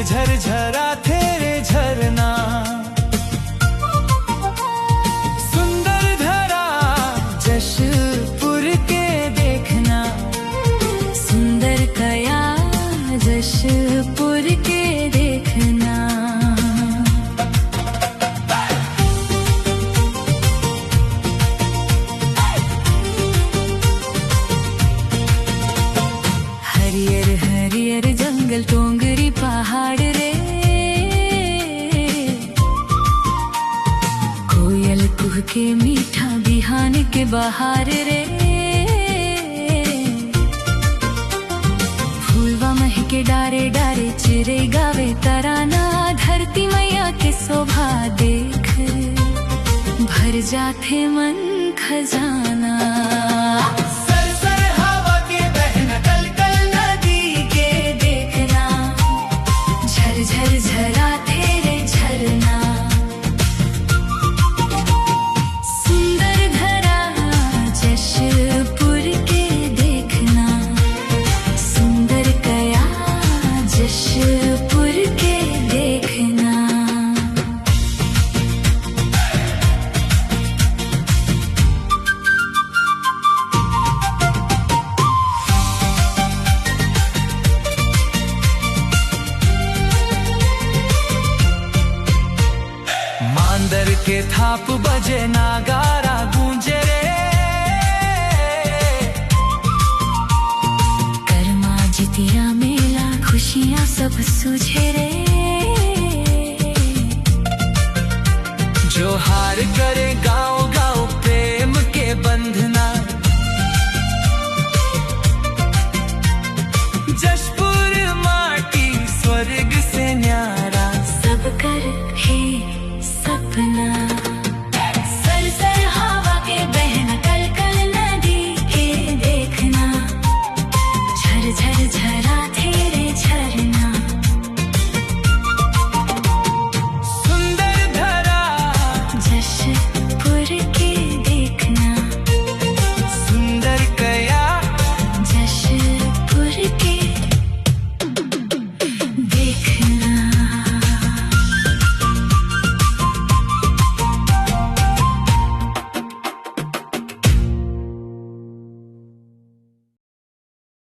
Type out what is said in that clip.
झरझरा तेरे झरना, सुंदर धरा जशपुर के देखना, सुंदर कया जशपुर के देखना। हरियर हरियर जंगल टोंगरी पहाड़ रे, कोयल कुह के मीठा बिहान के बहार रे, फूलवा महके डारे डारे चिरे गावे तराना, धरती मैया के शोभा देख भर जाते मन खजाना। झरझरा तेरे झरना, सुंदर धरा जशपुर के देखना, सुंदर कया जशपुर के देखना। मांदर के थाप बजे नागारा गूंजे रे, कर्मा जितिया मेला खुशियाँ सब सूझे रे, जो हार करे